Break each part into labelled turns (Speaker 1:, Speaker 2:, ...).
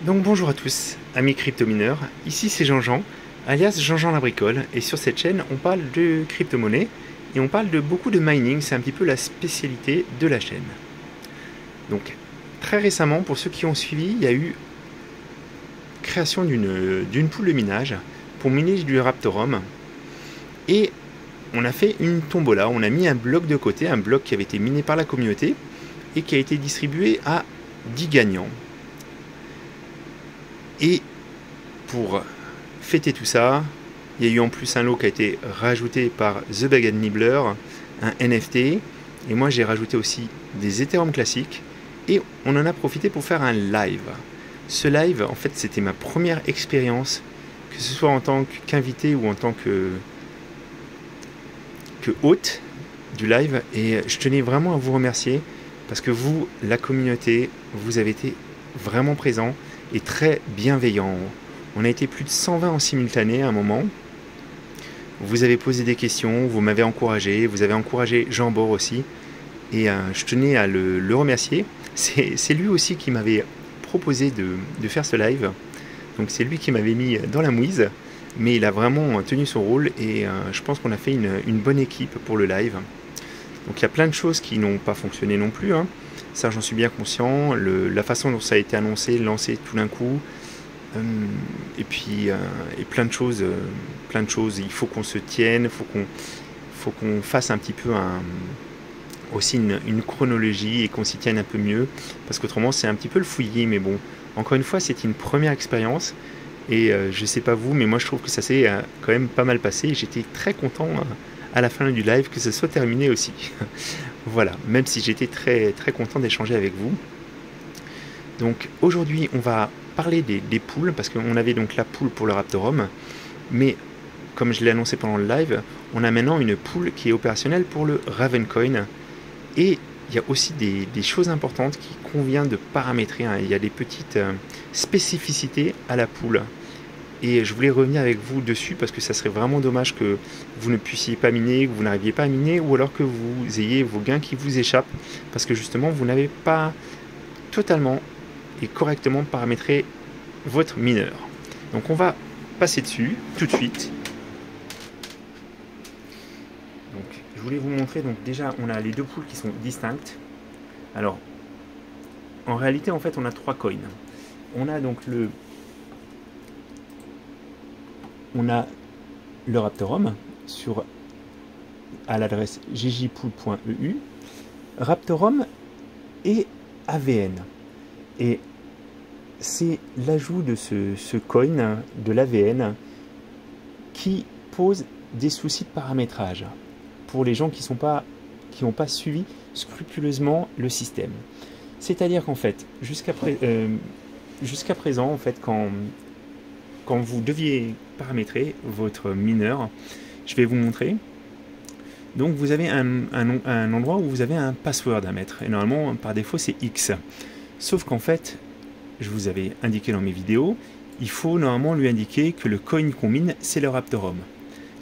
Speaker 1: Donc bonjour à tous, amis crypto-mineurs, ici c'est Jean-Jean, alias Jean-Jean la bricole, et sur cette chaîne on parle de crypto-monnaie et on parle de beaucoup de mining, c'est un petit peu la spécialité de la chaîne. Donc très récemment, pour ceux qui ont suivi, il y a eu création d'une pool de minage pour miner du Raptorum, et on a fait une tombola, on a mis un bloc de côté, un bloc qui avait été miné par la communauté et qui a été distribué à 10 gagnants. Et pour fêter tout ça, il y a eu en plus un lot qui a été rajouté par The Baguette Nibbler, un NFT, et moi j'ai rajouté aussi des Ethereum classiques, et on en a profité pour faire un live. Ce live, en fait, c'était ma première expérience, que ce soit en tant qu'invité ou en tant que hôte du live, et je tenais vraiment à vous remercier, parce que vous, la communauté, vous avez été vraiment présents et très bienveillants. On a été plus de 120 en simultané à un moment. Vous avez posé des questions, vous m'avez encouragé, vous avez encouragé Jean Bord aussi, et je tenais à le remercier. C'est lui aussi qui m'avait proposé de faire ce live, donc c'est lui qui m'avait mis dans la mouise, mais il a vraiment tenu son rôle, et je pense qu'on a fait une bonne équipe pour le live. Donc il y a plein de choses qui n'ont pas fonctionné non plus, hein. Ça j'en suis bien conscient, la façon dont ça a été annoncé, lancé tout d'un coup, et puis et plein de choses, il faut qu'on se tienne, il faut qu'on fasse un petit peu aussi une chronologie et qu'on s'y tienne un peu mieux, parce qu'autrement c'est un petit peu le fouillis, mais bon, encore une fois c'était une première expérience, et je sais pas vous, mais moi je trouve que ça s'est quand même pas mal passé, et j'étais très content à la fin du live que ce soit terminé aussi. Voilà, même si j'étais très, très content d'échanger avec vous. Donc aujourd'hui on va parler des pools, parce qu'on avait donc la pool pour le Raptorum, mais comme je l'ai annoncé pendant le live, on a maintenant une pool qui est opérationnelle pour le Ravencoin, et il y a aussi des choses importantes qu'il convient de paramétrer, hein. Il y a des petites spécificités à la pool, et je voulais revenir avec vous dessus, parce que ça serait vraiment dommage que vous ne puissiez pas miner, que vous n'arriviez pas à miner, ou alors que vous ayez vos gains qui vous échappent, parce que justement vous n'avez pas totalement et correctement paramétré votre mineur. Donc on va passer dessus tout de suite. Donc je voulais vous montrer, donc déjà on a les deux pools qui sont distinctes. Alors en réalité en fait on a trois coins. On a donc le Raptorum à l'adresse ggpool.eu, Raptorum et AVN. Et c'est l'ajout de ce coin, de l'AVN, qui pose des soucis de paramétrage pour les gens qui n'ont pas suivi scrupuleusement le système. C'est-à-dire qu'en fait, jusqu'à présent, en fait, quand vous deviez paramétrer votre mineur, je vais vous montrer. Donc vous avez un endroit où vous avez un password à mettre, et normalement par défaut c'est X. Sauf qu'en fait, je vous avais indiqué dans mes vidéos, il faut normalement lui indiquer que le coin qu'on mine c'est le Raptorum.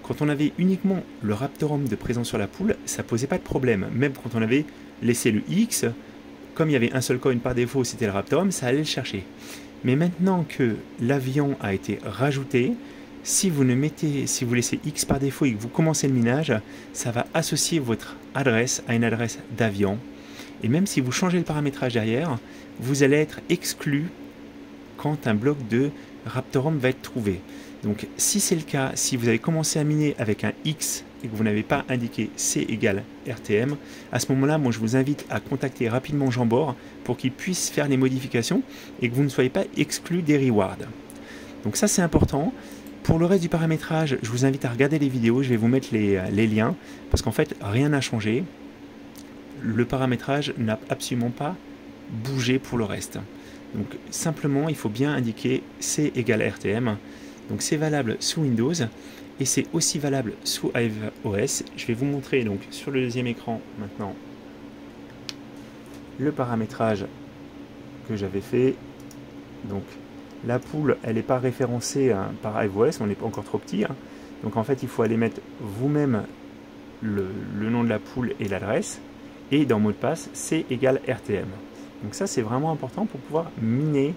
Speaker 1: Quand on avait uniquement le Raptorum de présent sur la pool, ça posait pas de problème. Même quand on avait laissé le X, comme il y avait un seul coin par défaut, c'était le Raptorum, ça allait le chercher. Mais maintenant que l'avion a été rajouté, si vous laissez X par défaut et que vous commencez le minage, ça va associer votre adresse à une adresse d'avion. Et même si vous changez le paramétrage derrière, vous allez être exclu quand un bloc de Raptorum va être trouvé. Donc si c'est le cas, si vous avez commencé à miner avec un X et que vous n'avez pas indiqué C égale RTM, à ce moment-là, moi je vous invite à contacter rapidement Jean Bord pour qu'il puisse faire les modifications et que vous ne soyez pas exclu des rewards. Donc ça c'est important. Pour le reste du paramétrage, je vous invite à regarder les vidéos, je vais vous mettre les liens, parce qu'en fait rien n'a changé. Le paramétrage n'a absolument pas bougé pour le reste. Donc simplement, il faut bien indiquer C égale RTM. Donc c'est valable sous Windows et c'est aussi valable sous iOS. Je vais vous montrer donc sur le deuxième écran maintenant le paramétrage que j'avais fait. Donc la pool, elle n'est pas référencée par iOS, on n'est pas encore trop petit, hein. Donc en fait, il faut aller mettre vous-même le nom de la pool et l'adresse. Et dans mot de passe, C égale RTM. Donc ça, c'est vraiment important pour pouvoir miner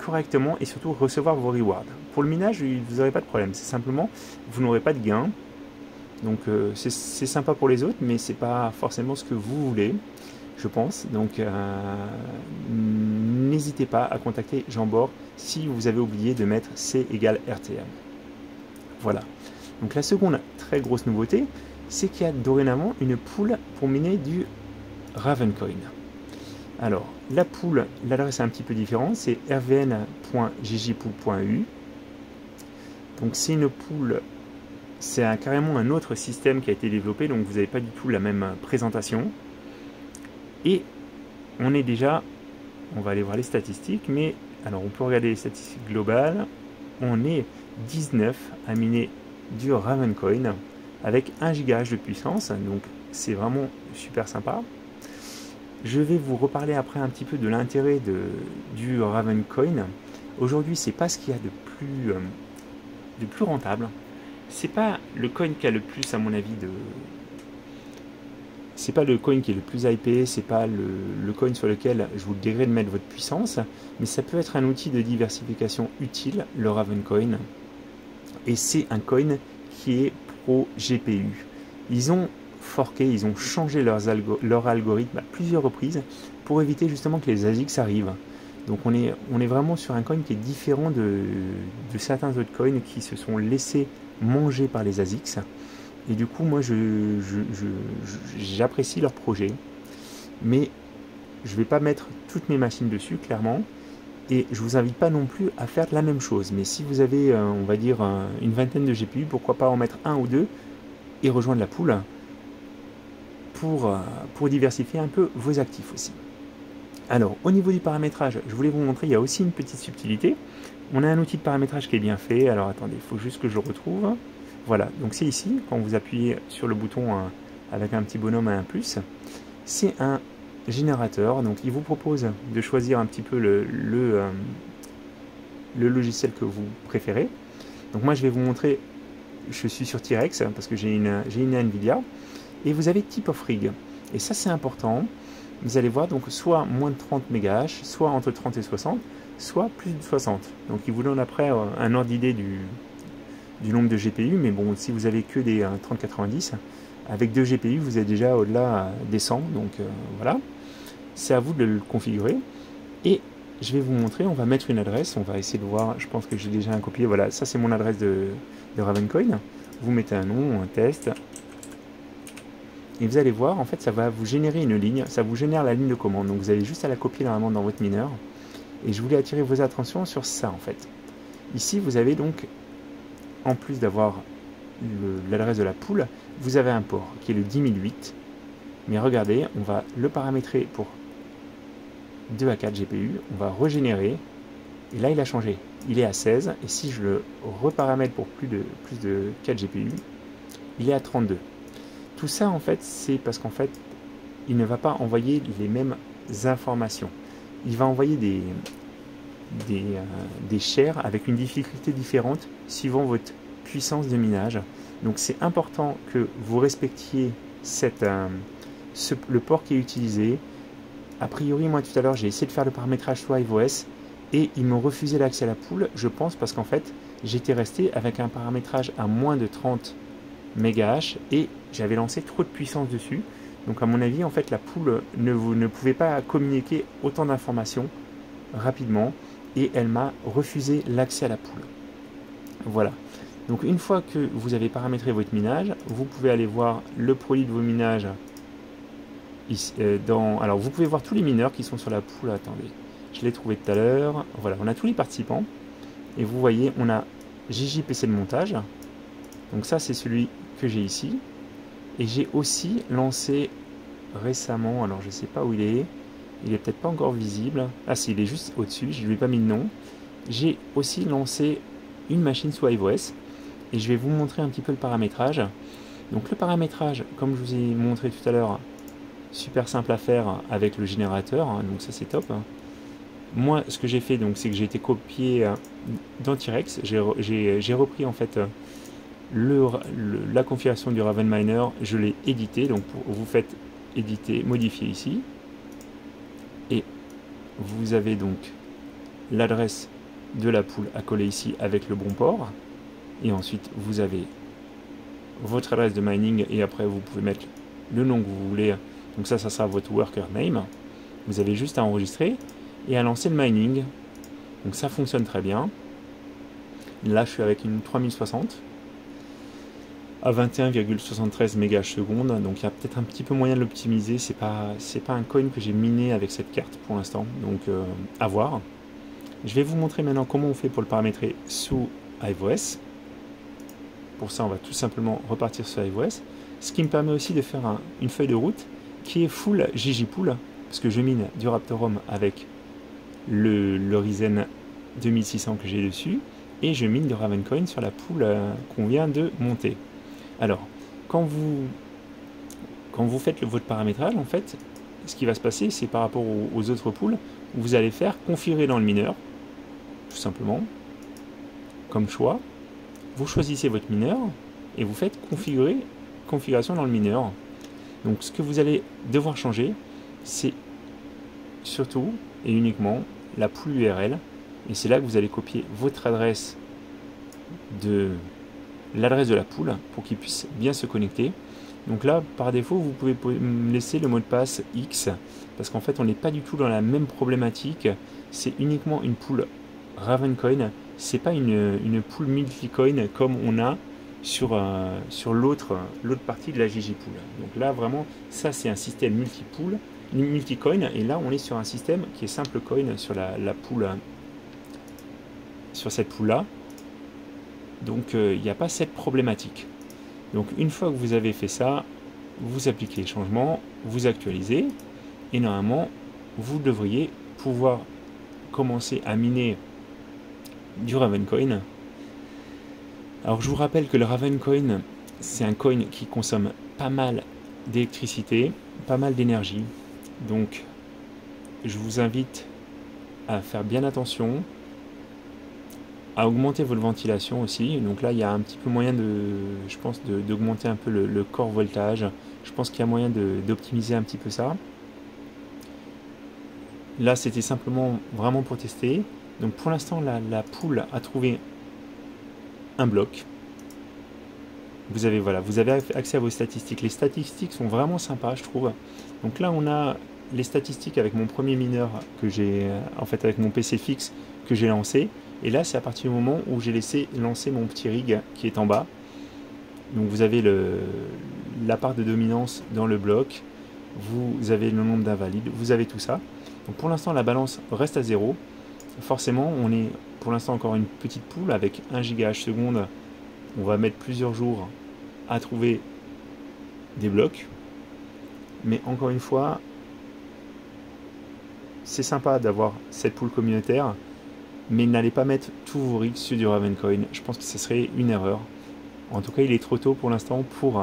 Speaker 1: correctement et surtout recevoir vos rewards. Pour le minage, vous n'aurez pas de problème. C'est simplement, vous n'aurez pas de gain. Donc c'est sympa pour les autres, mais c'est pas forcément ce que vous voulez, je pense. Donc n'hésitez pas à contacter Jean-Bord si vous avez oublié de mettre C égale RTM. Voilà. Donc la seconde très grosse nouveauté, c'est qu'il y a dorénavant une pool pour miner du Ravencoin. Alors, la pool, l'adresse est un petit peu différente, c'est rvn.ggpool.eu. Donc c'est une pool, c'est carrément un autre système qui a été développé, donc vous n'avez pas du tout la même présentation. Et on est déjà, on va aller voir les statistiques, mais alors on peut regarder les statistiques globales. On est 19 à miner du Ravencoin avec 1 GHz de puissance, donc c'est vraiment super sympa. Je vais vous reparler après un petit peu de l'intérêt du Ravencoin. Aujourd'hui, c'est pas ce qu'il y a de plus rentable. C'est pas le coin qui a le plus, à mon avis, c'est pas le coin qui est le plus hypé, c'est pas le coin sur lequel je vous dirais de mettre votre puissance, mais ça peut être un outil de diversification utile, le Ravencoin. Et c'est un coin qui est pro GPU. Ils ont forqué, ils ont changé leur algorithme à plusieurs reprises pour éviter justement que les ASICs arrivent. Donc on est vraiment sur un coin qui est différent de certains autres coins qui se sont laissés manger par les ASICs. Et du coup, moi, j'apprécie leur projet, mais je ne vais pas mettre toutes mes machines dessus, clairement. Et je ne vous invite pas non plus à faire la même chose. Mais si vous avez, on va dire, une vingtaine de GPU, pourquoi pas en mettre un ou deux et rejoindre la pool pour diversifier un peu vos actifs aussi. Alors, au niveau du paramétrage, je voulais vous montrer, il y a aussi une petite subtilité. On a un outil de paramétrage qui est bien fait. Alors, attendez, il faut juste que je le retrouve. Voilà, donc c'est ici, quand vous appuyez sur le bouton avec un petit bonhomme à un plus, c'est un générateur. Donc, il vous propose de choisir un petit peu le logiciel que vous préférez. Donc, moi, je vais vous montrer, je suis sur T-Rex parce que j'ai une NVIDIA. Et vous avez Type of Rig. Et ça, c'est important. Vous allez voir, donc, soit moins de 30 MHz, soit entre 30 et 60, soit plus de 60. Donc, il vous donne après un ordre d'idée du nombre de GPU. Mais bon, si vous avez que des 3090, avec 2 GPU, vous êtes déjà au-delà des 100. Donc, voilà. C'est à vous de le configurer. Et je vais vous montrer, on va mettre une adresse. On va essayer de voir, je pense que j'ai déjà un copier. Voilà, ça, c'est mon adresse de Ravencoin. Vous mettez un nom, un test. Et vous allez voir, en fait, ça va vous générer une ligne, ça vous génère la ligne de commande. Donc vous avez juste à la copier normalement dans votre mineur. Et je voulais attirer vos attentions sur ça, en fait. Ici, vous avez donc, en plus d'avoir l'adresse de la pool, vous avez un port qui est le 10008. Mais regardez, on va le paramétrer pour 2 à 4 GPU. On va régénérer. Et là, il a changé. Il est à 16. Et si je le reparamètre pour plus de 4 GPU, il est à 32. Tout ça, en fait, c'est parce qu'en fait, il ne va pas envoyer les mêmes informations. Il va envoyer des shares avec une difficulté différente suivant votre puissance de minage. Donc, c'est important que vous respectiez le port qui est utilisé. A priori, moi, tout à l'heure, j'ai essayé de faire le paramétrage sur iOS et ils m'ont refusé l'accès à la pool, je pense, parce qu'en fait, j'étais resté avec un paramétrage à moins de 30 MHz et j'avais lancé trop de puissance dessus. Donc à mon avis, en fait, la pool ne pouvait pas communiquer autant d'informations rapidement et elle m'a refusé l'accès à la pool. Voilà. Donc une fois que vous avez paramétré votre minage, vous pouvez aller voir le produit de vos minages. Ici, alors vous pouvez voir tous les mineurs qui sont sur la pool. Attendez, je l'ai trouvé tout à l'heure. Voilà, on a tous les participants. Et vous voyez, on a JJPC de montage. Donc ça, c'est celui que j'ai ici. Et j'ai aussi lancé récemment, alors je ne sais pas où il est peut-être pas encore visible. Ah si, il est juste au-dessus, je ne lui ai pas mis de nom. J'ai aussi lancé une machine sous iOS et je vais vous montrer un petit peu le paramétrage. Donc le paramétrage, comme je vous ai montré tout à l'heure, super simple à faire avec le générateur, hein, donc ça c'est top. Moi, ce que j'ai fait, donc, c'est que j'ai été copié dans T-Rex. J'ai repris en fait la configuration du RavenMiner, je l'ai édité. Donc, vous faites éditer, modifier ici, et vous avez donc l'adresse de la poule à coller ici avec le bon port. Et ensuite, vous avez votre adresse de mining et après, vous pouvez mettre le nom que vous voulez. Donc ça sera votre worker name. Vous avez juste à enregistrer et à lancer le mining. Donc ça fonctionne très bien. Là, je suis avec une 3060 à 21,73 MHz, donc il y a peut-être un petit peu moyen de l'optimiser. C'est pas un coin que j'ai miné avec cette carte pour l'instant, donc à voir. Je vais vous montrer maintenant comment on fait pour le paramétrer sous iOS. Pour ça, on va tout simplement repartir sur iOS, ce qui me permet aussi de faire une feuille de route qui est full ggpool, parce que je mine du Raptorum avec le Ryzen 2600 que j'ai dessus, et je mine de Ravencoin sur la poule qu'on vient de monter. Alors, quand vous faites votre paramétrage, en fait, ce qui va se passer, c'est par rapport aux autres poules, vous allez faire configurer dans le mineur, tout simplement, comme choix. Vous choisissez votre mineur et vous faites configuration dans le mineur. Donc, ce que vous allez devoir changer, c'est surtout et uniquement la poule URL. Et c'est là que vous allez copier votre adresse l'adresse de la poule pour qu'il puisse bien se connecter. Donc là, par défaut, vous pouvez me laisser le mot de passe X, parce qu'en fait, on n'est pas du tout dans la même problématique. C'est uniquement une poule Ravencoin, c'est pas une poule multicoin comme on a sur l'autre partie de la ggpool. Donc là, vraiment, ça c'est un système multicoin, et là, on est sur un système qui est simple coin sur la poule, sur cette poule-là. Donc il n'y a pas cette problématique. Donc une fois que vous avez fait ça, vous appliquez les changements, vous actualisez, et normalement, vous devriez pouvoir commencer à miner du Ravencoin. Alors je vous rappelle que le Ravencoin, c'est un coin qui consomme pas mal d'électricité, pas mal d'énergie. Donc je vous invite à faire bien attention, à augmenter votre ventilation aussi. Donc là, il y a un petit peu moyen je pense, d'augmenter un peu le core voltage. Je pense qu'il y a moyen d'optimiser un petit peu ça. Là, c'était simplement vraiment pour tester. Donc pour l'instant, la poule a trouvé un bloc. Vous avez accès à vos statistiques. Les statistiques sont vraiment sympas, je trouve. Donc là, on a les statistiques avec mon premier mineur que j'ai, en fait, avec mon PC fixe que j'ai lancé. Et là, c'est à partir du moment où j'ai laissé lancer mon petit rig qui est en bas. Donc vous avez la part de dominance dans le bloc, vous avez le nombre d'invalides, vous avez tout ça. Donc pour l'instant, la balance reste à 0. Forcément, on est pour l'instant encore une petite poule avec 1 GHz. On va mettre plusieurs jours à trouver des blocs. Mais encore une fois, c'est sympa d'avoir cette poule communautaire. Mais n'allez pas mettre tous vos rigs sur du Ravencoin. Je pense que ce serait une erreur. En tout cas, il est trop tôt pour l'instant pour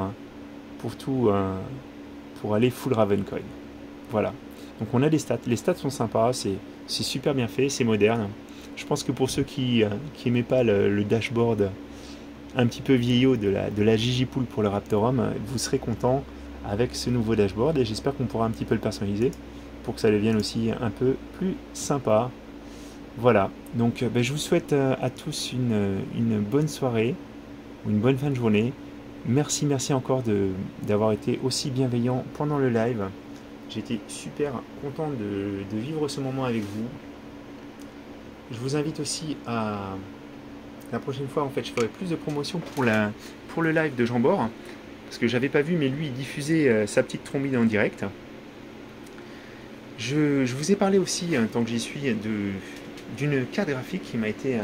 Speaker 1: aller full Ravencoin. Voilà. Donc on a des stats. Les stats sont sympas, c'est super bien fait, c'est moderne. Je pense que pour ceux qui n'aimaient pas le dashboard un petit peu vieillot de la ggpool pour le Raptorum, vous serez content avec ce nouveau dashboard, et j'espère qu'on pourra un petit peu le personnaliser pour que ça devienne aussi un peu plus sympa. Voilà, donc je vous souhaite à tous une bonne soirée, ou une bonne fin de journée. Merci encore d'avoir été aussi bienveillant pendant le live. J'étais super content de vivre ce moment avec vous. Je vous invite aussi à... La prochaine fois, en fait, je ferai plus de promotion pour le live de Jean Bord, parce que j'avais pas vu, mais lui, il diffusait sa petite trombine en direct. Je vous ai parlé aussi, tant que j'y suis, d'une carte graphique qui m'a été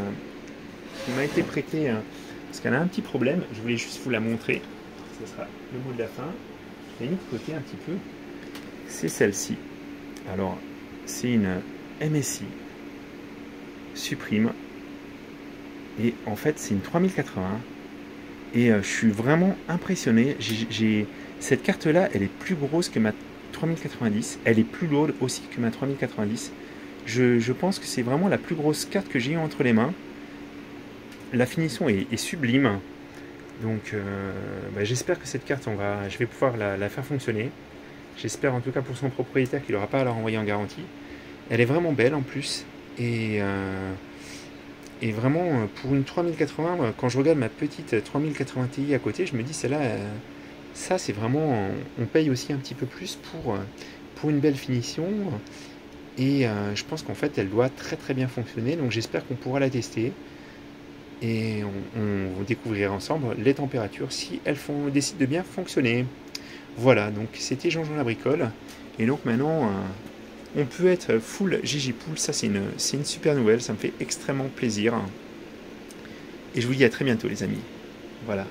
Speaker 1: prêtée, parce qu'elle a un petit problème. Je voulais juste vous la montrer. Ce sera le mot de la fin. Je l'ai mis de côté un petit peu. C'est celle-ci. Alors, c'est une MSI Supreme. Et en fait, c'est une 3080. Et je suis vraiment impressionné. Cette carte-là, elle est plus grosse que ma 3090. Elle est plus lourde aussi que ma 3090. Je pense que c'est vraiment la plus grosse carte que j'ai eue entre les mains. La finition est sublime. Donc j'espère que cette carte, je vais pouvoir la faire fonctionner. J'espère en tout cas pour son propriétaire qu'il n'aura pas à la renvoyer en garantie. Elle est vraiment belle en plus. Et Et vraiment, pour une 3080, quand je regarde ma petite 3080 Ti à côté, je me dis, celle-là, ça c'est vraiment, on paye aussi un petit peu plus pour une belle finition. Et je pense qu'en fait, elle doit très très bien fonctionner. Donc j'espère qu'on pourra la tester. Et on découvrira ensemble les températures si elles décident de bien fonctionner. Voilà, donc c'était Jean-Jean la bricole. Et donc maintenant, on peut être full Gigipool. Ça, c'est une super nouvelle. Ça me fait extrêmement plaisir. Et je vous dis à très bientôt, les amis. Voilà.